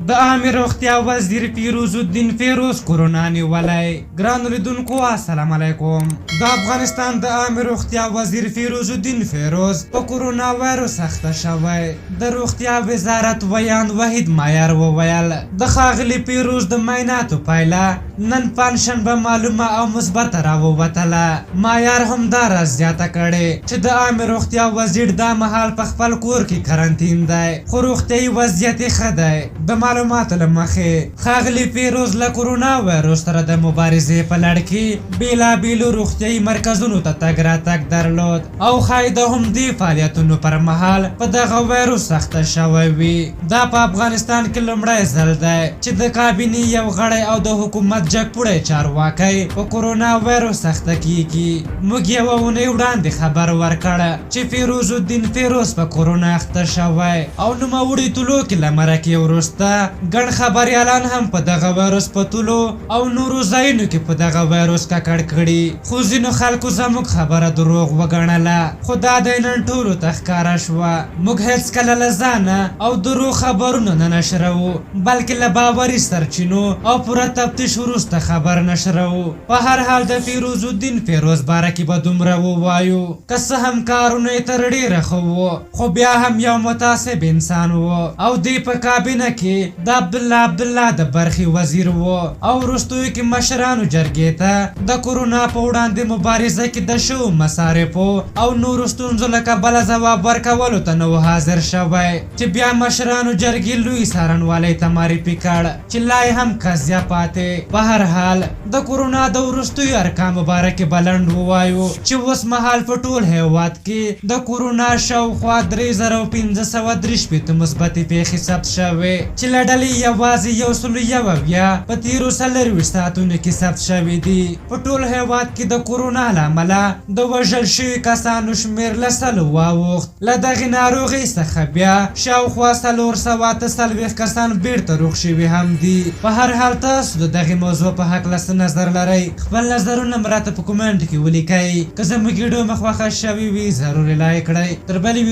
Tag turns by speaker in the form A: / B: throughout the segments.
A: د عامه روغتیا وزیر فیروز الدین فیروز کورونا نیولی. ګرانو لیدونکو السلام علیکم. د افغانستان د عامه روغتیا وزیر فیروز الدین فیروز په کورونا وایرس اخته شوی. د روغتیا وزارت ویان وحید مایر وویل د ښاغلي فیروز د معایناتو پایله نن پنجشنبه معلومه او مثبته راووتله. مایر همدا راز زیاته کړې چې د عامه روغتیا وزیر دا مهال په خپل کور کې کرنټین دی، خو روغتیایي وضعیت یې ښه دی. د معلوماتو له مخې ښاغلي فیروز له کورونا وایرس سره د مبارزې په لړ کې بېلابېلو روغتیایي مرکزونو ته تګ راتګ درلود او ښایي د همدې فعالیتونو پر مهال په دغه وایرس اخته شوی وي. دا په افغانستان کې لومړی ځل دی چې د کابینې یو غړی او د حکومت جګپوړی چارواکی په کورونا وایرس اخته کیږي. موږ یوه اونۍ وړاندې خبر ورکړ چې فیروز الدین فیروز په کورونا اخته شوی او نوموړي طلوع کې له مرکې وروسته ګڼ خبریالان هم په دغه وایرس په طلوع او نورو ځایونو کې په دغه وایرس ککړ کړي، خو ځینو خلکو زموږ خبره دروغ وګڼله، خو دا دی نن ټولو ته ښکاره شوه. موږ هېڅکله له ځانه او دروغ خبرونه نه نشروو، بلکې له باوري سرچینو او پوره تفتیش وروسته خبر نشروو. په هر حال د فیروز الدین فیروز باره کې به دومره ووایو که څه هم کارونه یې تر ډېره ښه وو، خو بیا هم یو متعصب انسان و او دی په کابینه کې د عبدالله د برخې وزیر و او وروستیو کې مشرانو جرګې ته د کورونا په وړاندې مبارزه کې د شویو مصارفو او نورو ستونزو له کبله ځواب ورکولو ته نه و حاضر شوی، چې بیا مشرانو جرګې لوی څارنوالی ته معرفي کړ چې لا یې هم قضیه پاتې. په هر حال د کورونا د وروستیو ارقامو باره کې به لنډ ووایو چې اوس مهال په ټول هیواد کې د کورونا شاوخوا 3563 مثبتې پیښې ثبت شوې چې له ډلې یوازې 101 په تېرو 24 ساعتونو کې ثبت شوي دي. په ټول هیواد کې د کورونا له امله د وژل شوي کسانو شمېر له 100 واوښت. له دغې ناروغۍ څخه بیا شاوخوا 440 کسان بیرته روغ شوي هم دي. په هر حال تاسو د دغې موضوع په هکله څه نظر لرئ؟ خپل نظرونه م راته په کومنټ کې ولیکئ. که زموږ ویډیو مو خوښه شوې وي ضروري لایک کړئ. تر بلې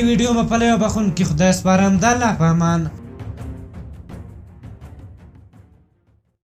A: ویډیو مو په لیو بخښونکي خدای سپارم. د الله په امان.